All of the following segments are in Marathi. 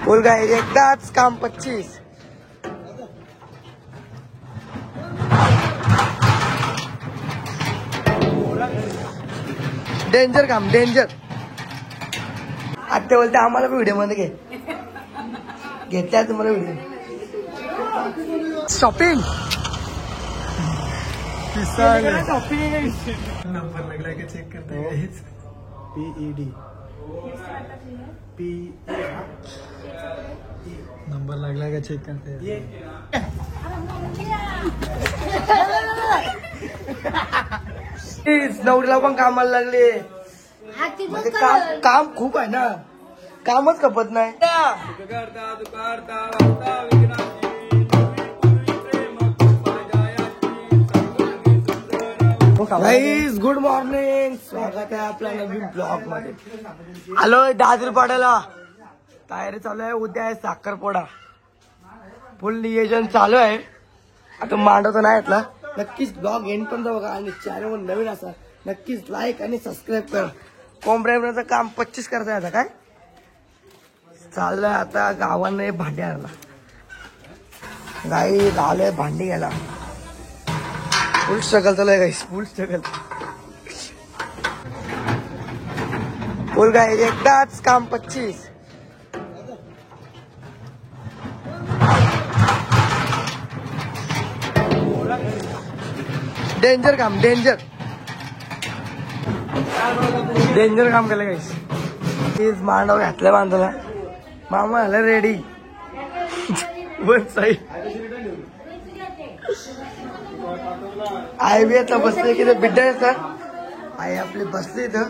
बोल काय एकदाच काम 25. डेंजर काम डेंजर. आता बोलते आम्हाला व्हिडिओ मध्ये घे. घेतल्या तुम्हाला व्हिडिओ. Shopping shopping. नंबर लागला की चेक करते. PED नंबर लागला का चेक करते. नवरीला पण कामाला लागले. म्हणजे काम खूप आहे ना. कामच खपत नाही. Guys good morning. स्वागत आहे आपल्या नवीन ब्लॉग मध्ये. आलोय दादरपाड्याला. तयारी चालू आहे. उद्या आहे साखरपुडा. फुल नियोजन चालू आहे. आता मांडवतो नाही यातला. नक्कीच ब्लॉग एंड पण बघा आणि चॅनलवर नवीन असा नक्कीच लाईक आणि सबस्क्राईब करा. कोंबड्याचं काम 25 करता आता काय चाललंय. आता गावाने भांडी आणला. गाई आलोय भांडी घ्यायला. फुल स्ट्रगल चालू आहे गाईस. फुल स्ट्रगल. बोल काय एकदाच काम 25. डेंजर काम डेंजर. डेंजर काम केलं गाईस. प्लीज मांडव घातलं बांधला. मामा आला रेडी. वन साईड आई बी आता बसले की बिड्डा आहे सर. आई आपली बसली इथं.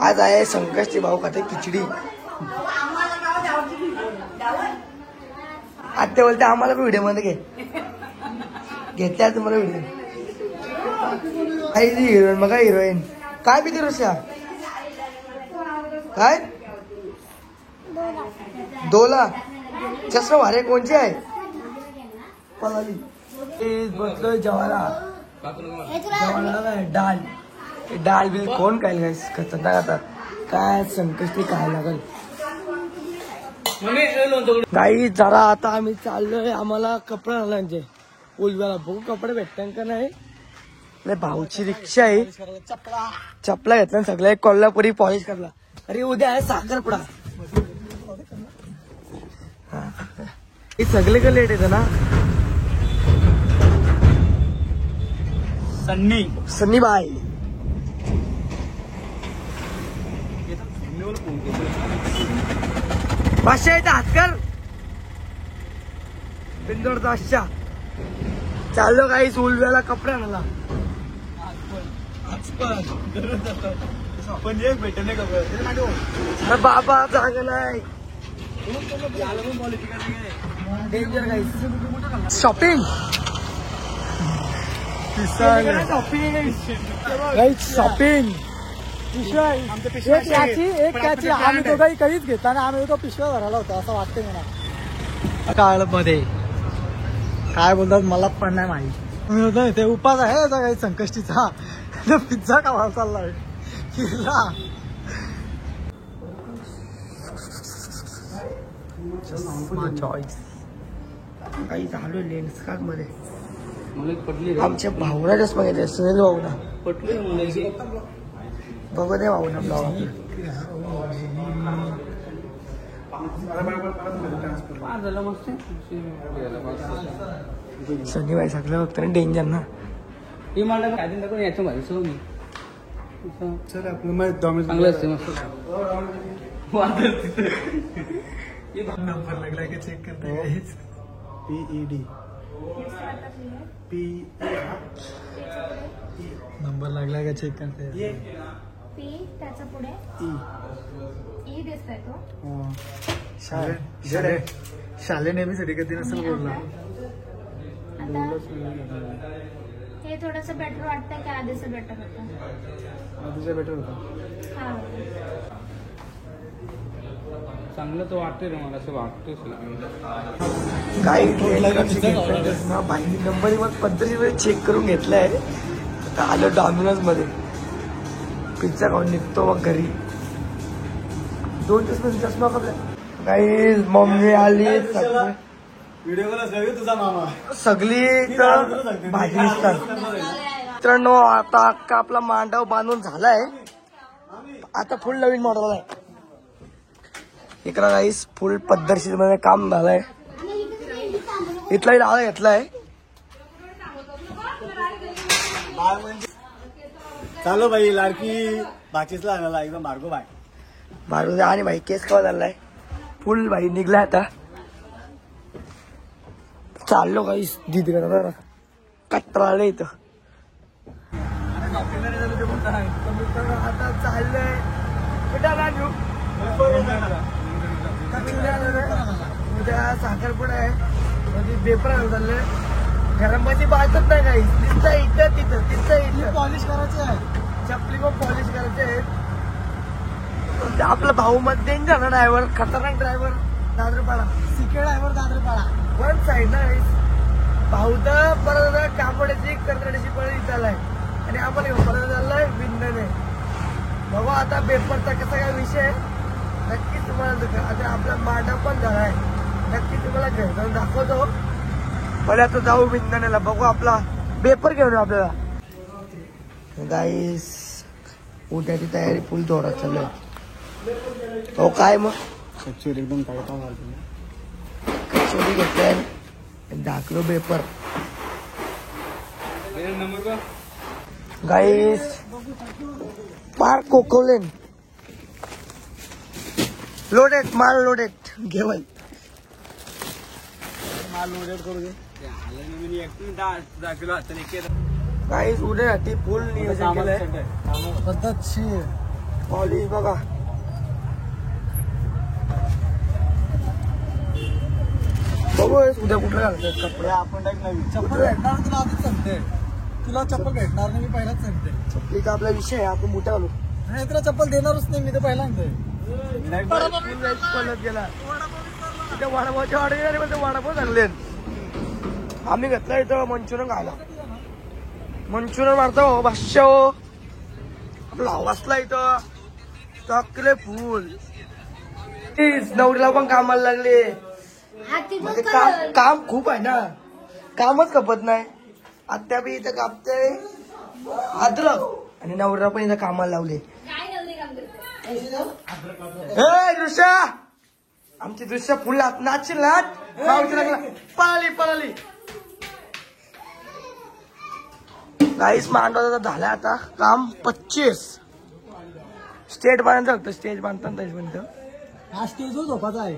आज आहे संकष्टी. भाऊ खाते खिचडी. आता बोलते आम्हाला व्हिडिओ मध्ये घे. घेतल्या तुम्हाला व्हिडिओ. आई हिरोईन बघा हिरोईन. काय पिते रोशा. काय दोला चष्मा वारे कोणची आहे. पलाली बसलोय जेवायला. डाल डाल बिल कोण काय गाईस. खतरनाक. आता काय संकष्टी काय लागल गाई. जरा आता आम्ही चाललोय. आम्हाला कपडे आणायचे उलव्याला. बघू कपडे भेटतात का नाही. भाऊची रिक्षा आहे. चपला घेतला सगळं. कोल्हापुरी पॉलिश करला. अरे उद्या आहे साखरपुडा. हे सगळे का लेट येतं ना. सन्नी बाई भाषा येतं हातकर बिंदोडचा अशा. चाललो काही उलव्याला कपडे आणायला. आपण एक भेट नाही कपडे. बाबा जागा नाही. Danger guys. Shopping shopping. एक त्याची आम्ही दोघाही काहीच घेताना आम्ही तो पिशव्या भरायला होता असं वाटतं मला. काळ मध्ये काय बोलतात मला पण नाही माहिती. ते उपास आहे याचा काही संकष्टीचा. पिझ्झा खावा चाललाय. चॉईस काही चालू लेन्स कार्ड मध्ये. आमच्या भाऊला चष्मा घेतला. सुनील भाऊला बघू दे भाऊना ब्लॉग. सनी बाई सगळं बघतो ना. डेंजर ना. सर आपलं नंबर लागला की चेक करते. PED नंबर लागला का चेक करते. त्याच्या पुढे ई दिसतोय तो. शाले नेहमीसाठी कधी नसेल बोलला. हे थोडस बेटर वाटतंय का आधीचं बेटर होतं. आधीचं बेटर होतं. हा चांगलं तर वाटतंय मला. असं वाटतंय काही बाईनी नंबर पद्धतीने चेक करून घेतलाय. आता आलो डॉमिनोज मध्ये. पिझ्झा खाऊन निघतो मग घरी. 2 चष्मा कपडे काही मम्मी आली व्हिडिओ तुझा मामा सगळी तर भाजी दिसतात. मित्रांनो आता अख्खा आपला मांडव बांधून झालाय. आता फुल नवीन मॉडेल आहे इकडं गाईस. फुल पद्धतशीर मध्ये काम झालंय. इथलाही डाळ घेतलाय. चालो भाई लाडकी बाकीसला आणायला एकदम मार्गो बाय मारू आणि भाई केस कवा झालाय. फुल भाई निघलाय आता. चाललो गाईस दीदी कडे. कट्टाळले इथं आता चाललंय उद्या साखरपुडा आहे म्हणजे पेपर चाललंय. घरामध्ये बाजत नाही काही. तिथं इथं तिथं तिथं इथं पॉलिश करायचे आहे. चपली पण पॉलिश करायचे आहेत. आपला भाऊ मध्ये ना ड्रायव्हर खतरनाक ड्रायव्हर दादरपाडा. सिके ड्रायव्हर दादरपाडा वन साईड ना भाऊ तर परत कापडाची कर्नाटची पण इथं आहे आणि आम्हाला परत चाललाय विंदने. बघू आता पेपरचा कसा काय विषय नक्कीच तुम्हाला. आता आपला मांडव पण झालाय. नक्की तुम्हाला घरी जाऊन दाखवतो. पण आता जाऊ विंदनेला. बघू आपला पेपर घेऊन आपल्याला. गाईस उद्याची तयारी फुल जोरात चालू आहे. हो काय मग एकदम तडका कचोरी घेतलाय. दाखलो पेपर गाईस. पार कोकवलेन लोडेड माल लोडेड घेवाय. माल लोडेड करू दे. गाईस उद्यासाठी फुल नियोजन केलंय. पद्धतशीर पॉलिश बघा. बघू उद्या कुठलं घालतात कपडे. आपण टाईप नवीन चप्पल भेटणार तुला आधीच सांगते. तुला चप्पल भेटणार नाही मी पहिलाच सांगते. चपलीचा आपला विषय आहे. आपण मोठा घालू. नाही तुला चप्पल देणारच नाही मी तर पहिला सांगते. पलट गेला तिथे वडापावच्या ऑर्डर वडापाव झाले. आम्ही घेतला इथं मंचुरियन खायला. मंचुरियन मारतो भाष्य आपला वाचला इथं चकले फुल. नवरीला पण कामाला लागले. म्हणजे काम खूप आहे ना. कामच खपत नाही. आत्या बी इथं कापते अद्रक आणि नवरा पण इथं कामाला लावले. दृश्य आमची दृश्य फुल नाचशील ना. पळाली पळाली. गाईस मांडवा झालाय आता काम 25. स्टेज बांधायचं होतं. स्टेज बांधताना हा स्टेज झोपाचा आहे.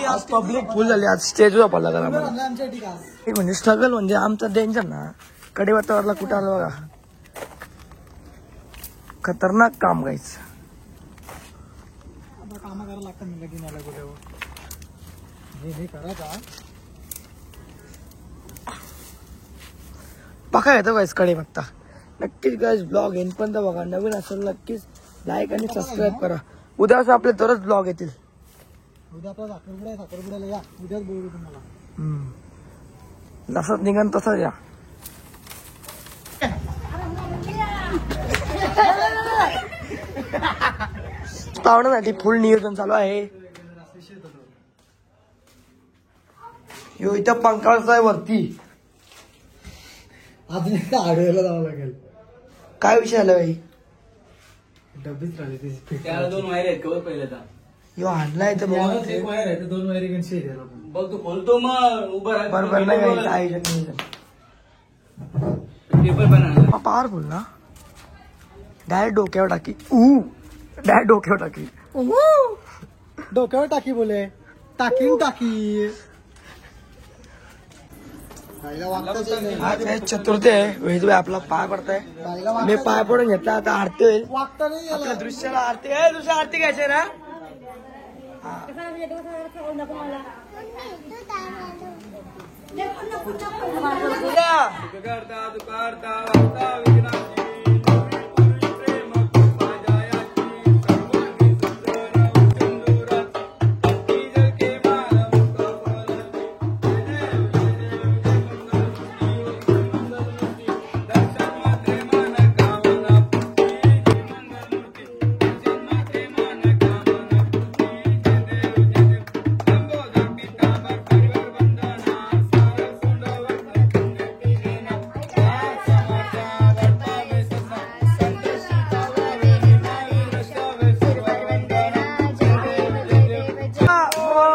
आज पब्लिक फुल झाली. आज स्टेज वापरला करा आमच्या ठिकाण म्हणजे स्ट्रगल म्हणजे आमचा डेंजर ना. कडेवातावरला कुठं आलं बघा. खतरनाक काम गायच. आता काम करायला लागतं मी लगीन आला कुठे हे करा का बघा येतो गायस कडे बघता. नक्कीच गायस ब्लॉग येईन पण बघा. नवीन असेल नक्कीच लाईक आणि सबस्क्राईब करा. उद्या असं आपले तरच ब्लॉग येतील. उद्या आपला साखरपुडा आहे. साखरपुड्याला या. उद्याच बोलू तुम्हाला. जसंच निघन तसंच या. पाहुण्यासाठी फुल नियोजन चालू आहे. इथं पंखाचा आहे वरती. अजून एकदा आडव्याला जावं लागेल. काय विषय आला बाई. डबीच राहिले त्याला 2 वायर आहेत कवर पहिले तर. यो आणलाय तर एक वायर आहे 2 वायरी कशी बघ तू खोलतो मग उभं राह. बरोबर नाही काही नियोजन. पेपर पण आणला. पॉवरफुल ना. डायरेक्ट डोक्यावर टाकी. डायरेक्ट डोक्यावर टाकी. डोक्यावर टाकी बोले. टाकीन टाकी. आज चतुर्थी आहे. वेदू आपला पाय पडताय. मी पाय पडून घेतला. आता आरती होईल. वागता नाही आपल्या दृश्याला आरती दुसऱ्या आरती घ्यायची ना. करता तू करता वागता विघ्नाची. मोरया